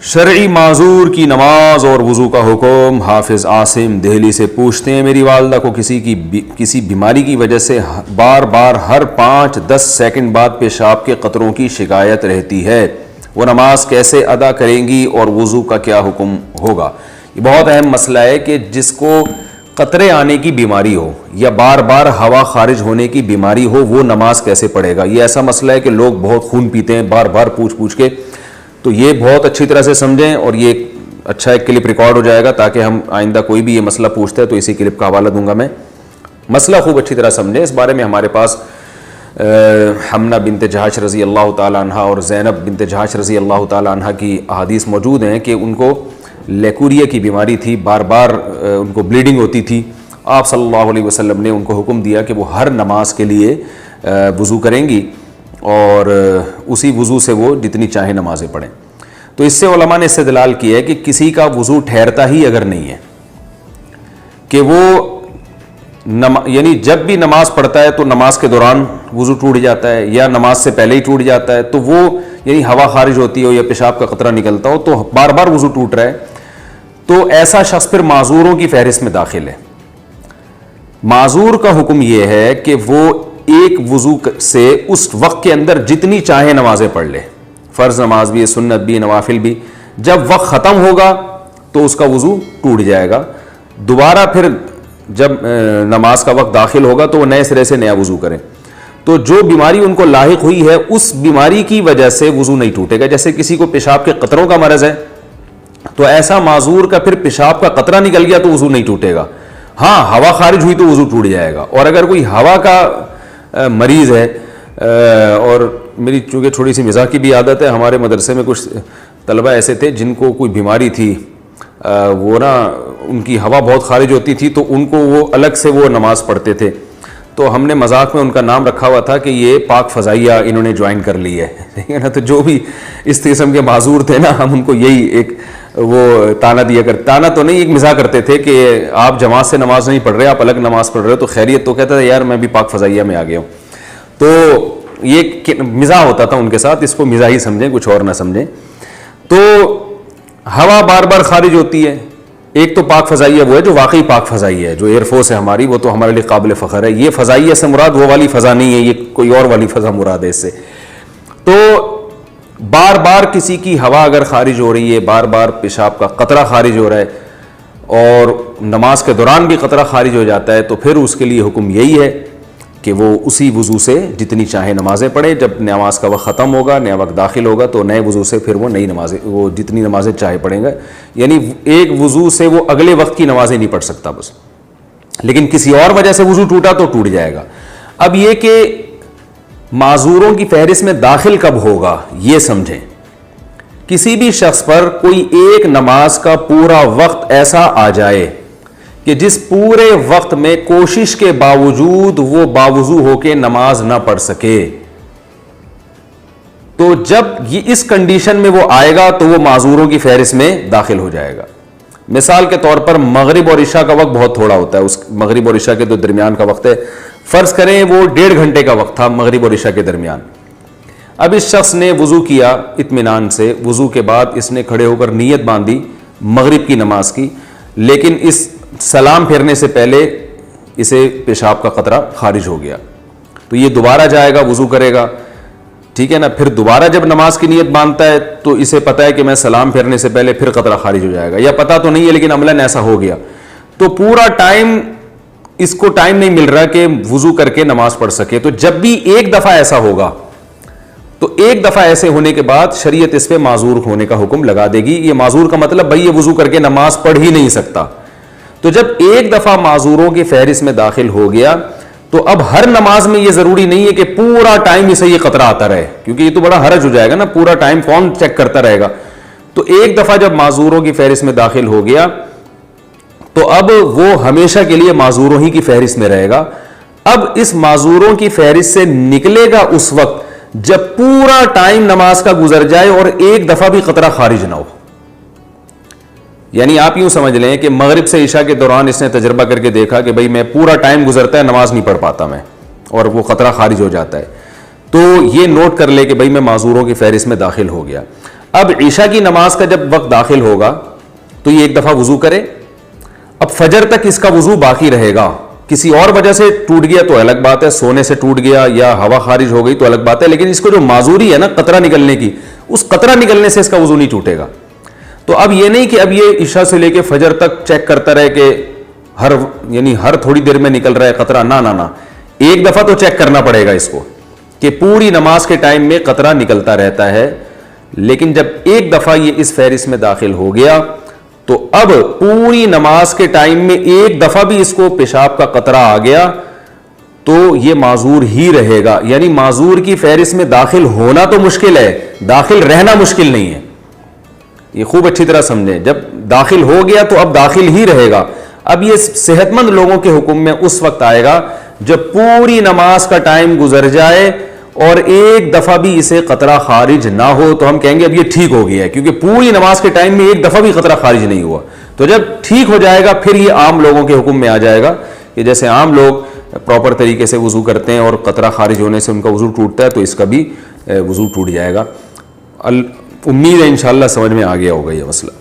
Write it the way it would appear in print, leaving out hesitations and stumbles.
شرعی معذور کی نماز اور وضو کا حکم۔ حافظ عاصم دہلی سے پوچھتے ہیں، میری والدہ کو کسی بیماری کی وجہ سے بار بار ہر 5-10 سیکنڈ بعد پیشاب کے قطروں کی شکایت رہتی ہے، وہ نماز کیسے ادا کریں گی اور وضو کا کیا حکم ہوگا؟ یہ بہت اہم مسئلہ ہے کہ جس کو قطرے آنے کی بیماری ہو یا بار بار ہوا خارج ہونے کی بیماری ہو، وہ نماز کیسے پڑھے گا؟ یہ ایسا مسئلہ ہے کہ لوگ بہت خون پیتے ہیں بار بار پوچھ کے، تو یہ بہت اچھی طرح سے سمجھیں، اور یہ اچھا ایک کلپ ریکارڈ ہو جائے گا تاکہ ہم آئندہ کوئی بھی یہ مسئلہ پوچھتا ہے تو اسی کلپ کا حوالہ دوں گا میں۔ مسئلہ خوب اچھی طرح سمجھیں، اس بارے میں ہمارے پاس حمنہ بنت جہش رضی اللہ تعالی عنہ اور زینب بنت جہش رضی اللہ تعالی عنہ کی احادیث موجود ہیں کہ ان کو لیکوریا کی بیماری تھی، بار بار ان کو بلیڈنگ ہوتی تھی۔ آپ صلی اللہ علیہ وسلم نے ان کو حکم دیا کہ وہ ہر نماز کے لیے وضو کریں گی اور اسی وضو سے وہ جتنی چاہیں نمازیں پڑھیں۔ تو اس سے علماء نے استدلال کیا ہے کہ کسی کا وضو ٹھہرتا ہی اگر نہیں ہے کہ وہ یعنی جب بھی نماز پڑھتا ہے تو نماز کے دوران وضو ٹوٹ جاتا ہے یا نماز سے پہلے ہی ٹوٹ جاتا ہے، تو وہ یعنی ہوا خارج ہوتی ہو یا پیشاب کا قطرہ نکلتا ہو تو بار بار وضو ٹوٹ رہا ہے، تو ایسا شخص پھر معذوروں کی فہرست میں داخل ہے۔ معذور کا حکم یہ ہے کہ وہ ایک وضو سے اس وقت کے اندر جتنی چاہے نمازیں پڑھ لے، فرض نماز بھی، سنت بھی، نوافل بھی۔ جب وقت ختم ہوگا تو اس کا وضو ٹوٹ جائے گا، دوبارہ پھر جب نماز کا وقت داخل ہوگا تو وہ نئے سرے سے نیا وضو کریں۔ تو جو بیماری ان کو لاحق ہوئی ہے اس بیماری کی وجہ سے وضو نہیں ٹوٹے گا۔ جیسے کسی کو پیشاب کے قطروں کا مرض ہے تو ایسا معذور کا پھر پیشاب کا قطرہ نکل گیا تو وضو نہیں ٹوٹے گا، ہاں ہوا خارج ہوئی تو وضو ٹوٹ جائے گا۔ اور اگر کوئی ہوا کا مریض ہے، اور میری چونکہ تھوڑی سی مزاح کی بھی عادت ہے، ہمارے مدرسے میں کچھ طلبہ ایسے تھے جن کو کوئی بیماری تھی، وہ نا ان کی ہوا بہت خارج ہوتی تھی تو ان کو وہ الگ سے وہ نماز پڑھتے تھے، تو ہم نے مذاق میں ان کا نام رکھا ہوا تھا کہ یہ پاک فضائیہ انہوں نے جوائن کر لی ہے، ٹھیک ہے نا۔ تو جو بھی اس قسم کے معذور تھے نا، ہم ان کو یہی ایک وہ تانا دیا کرتے، تانا تو نہیں، ایک مزاح کرتے تھے کہ آپ جماعت سے نماز نہیں پڑھ رہے، آپ الگ نماز پڑھ رہے ہو تو خیریت؟ تو کہتا تھا یار میں بھی پاک فضائیہ میں آ گیا ہوں۔ تو یہ مزاح ہوتا تھا ان کے ساتھ، اس کو مزاح ہی سمجھیں، کچھ اور نہ سمجھیں۔ تو ہوا بار بار خارج ہوتی ہے، ایک تو پاک فضائیہ وہ ہے جو واقعی پاک فضائیہ ہے، جو ایئر فورس ہے ہماری، وہ تو ہمارے لیے قابل فخر ہے۔ یہ فضائیہ سے مراد وہ والی فضا نہیں ہے، یہ کوئی اور والی فضا مراد ہے اس سے۔ تو بار بار کسی کی ہوا اگر خارج ہو رہی ہے، بار بار پیشاب کا قطرہ خارج ہو رہا ہے اور نماز کے دوران بھی قطرہ خارج ہو جاتا ہے، تو پھر اس کے لیے حکم یہی ہے کہ وہ اسی وضو سے جتنی چاہے نمازیں پڑھے، جب نماز کا وقت ختم ہوگا، نیا وقت داخل ہوگا تو نئے وضو سے پھر وہ نئی نمازیں، وہ جتنی نمازیں چاہے پڑھیں گا۔ یعنی ایک وضو سے وہ اگلے وقت کی نمازیں نہیں پڑھ سکتا بس، لیکن کسی اور وجہ سے وضو ٹوٹا تو ٹوٹ جائے گا۔ اب یہ کہ معذوروں کی فہرست میں داخل کب ہوگا یہ سمجھیں۔ کسی بھی شخص پر کوئی ایک نماز کا پورا وقت ایسا آ جائے کہ جس پورے وقت میں کوشش کے باوجود وہ باوضو ہو کے نماز نہ پڑھ سکے، تو جب یہ اس کنڈیشن میں وہ آئے گا تو وہ معذوروں کی فہرست میں داخل ہو جائے گا۔ مثال کے طور پر مغرب اور عشاء کا وقت بہت تھوڑا ہوتا ہے، اس مغرب اور عشاء کے تو درمیان کا وقت ہے، فرض کریں وہ 1.5 گھنٹے کا وقت تھا مغرب اور عشاء کے درمیان۔ اب اس شخص نے وضو کیا اطمینان سے، وضو کے بعد اس نے کھڑے ہو کر نیت باندھی مغرب کی نماز کی، لیکن اس سلام پھیرنے سے پہلے اسے پیشاب کا قطرہ خارج ہو گیا، تو یہ دوبارہ جائے گا، وضو کرے گا، ٹھیک ہے نا۔ پھر دوبارہ جب نماز کی نیت باندھتا ہے تو اسے پتہ ہے کہ میں سلام پھیرنے سے پہلے پھر قطرہ خارج ہو جائے گا، یا پتہ تو نہیں ہے لیکن عملاً ایسا ہو گیا، تو پورا ٹائم اس کو ٹائم نہیں مل رہا کہ وضو کر کے نماز پڑھ سکے۔ تو جب بھی ایک دفعہ ایسا ہوگا تو ایک دفعہ ایسے ہونے کے بعد شریعت اس پہ معذور ہونے کا حکم لگا دے گی۔ یہ معذور کا مطلب بھائی یہ وضو کر کے نماز پڑھ ہی نہیں سکتا۔ تو جب ایک دفعہ معذوروں کی فہرست میں داخل ہو گیا تو اب ہر نماز میں یہ ضروری نہیں ہے کہ پورا ٹائم اسے یہ قطرہ آتا رہے، کیونکہ یہ تو بڑا حرج ہو جائے گا نا، پورا ٹائم کون چیک کرتا رہے گا۔ تو ایک دفعہ جب معذوروں کی فہرست میں داخل ہو گیا تو اب وہ ہمیشہ کے لیے معذوروں ہی کی فہرست میں رہے گا۔ اب اس معذوروں کی فہرست سے نکلے گا اس وقت جب پورا ٹائم نماز کا گزر جائے اور ایک دفعہ بھی قطرہ خارج نہ ہو۔ یعنی آپ یوں سمجھ لیں کہ مغرب سے عشاء کے دوران اس نے تجربہ کر کے دیکھا کہ بھئی میں پورا ٹائم گزرتا ہے نماز نہیں پڑھ پاتا میں، اور وہ قطرہ خارج ہو جاتا ہے، تو یہ نوٹ کر لے کہ بھئی میں معذوروں کی فہرست میں داخل ہو گیا۔ اب عشاء کی نماز کا جب وقت داخل ہوگا تو یہ ایک دفعہ وضو کرے. اب فجر تک اس کا وضو باقی رہے گا. کسی اور وجہ سے ٹوٹ گیا تو الگ بات ہے, سونے سے ٹوٹ گیا یا ہوا خارج ہو گئی تو الگ بات ہے, لیکن اس کو جو معذوری ہے نا قطرہ نکلنے کی, اس قطرہ نکلنے سے اس کا وضو نہیں ٹوٹے گا. تو اب یہ نہیں کہ اب یہ عشاء سے لے کے فجر تک چیک کرتا رہے کہ ہر تھوڑی دیر میں نکل رہا ہے قطرہ, نہ ایک دفعہ تو چیک کرنا پڑے گا اس کو کہ پوری نماز کے ٹائم میں قطرہ نکلتا رہتا ہے. لیکن جب ایک دفعہ یہ اس فہرست میں داخل ہو گیا تو اب پوری نماز کے ٹائم میں ایک دفعہ بھی اس کو پیشاب کا قطرہ آ گیا تو یہ معذور ہی رہے گا. یعنی معذور کی فہرست میں داخل ہونا تو مشکل ہے, داخل رہنا مشکل نہیں ہے. یہ خوب اچھی طرح سمجھیں, جب داخل ہو گیا تو اب داخل ہی رہے گا. اب یہ صحت مند لوگوں کے حکم میں اس وقت آئے گا جب پوری نماز کا ٹائم گزر جائے اور ایک دفعہ بھی اسے قطرہ خارج نہ ہو تو ہم کہیں گے اب یہ ٹھیک ہو گیا ہے, کیونکہ پوری نماز کے ٹائم میں ایک دفعہ بھی قطرہ خارج نہیں ہوا. تو جب ٹھیک ہو جائے گا پھر یہ عام لوگوں کے حکم میں آ جائے گا کہ جیسے عام لوگ پراپر طریقے سے وضو کرتے ہیں اور قطرہ خارج ہونے سے ان کا وضو ٹوٹتا ہے تو اس کا بھی وضو ٹوٹ جائے گا. امید ہے انشاءاللہ سمجھ میں آ گیا ہوگا یہ مسئلہ.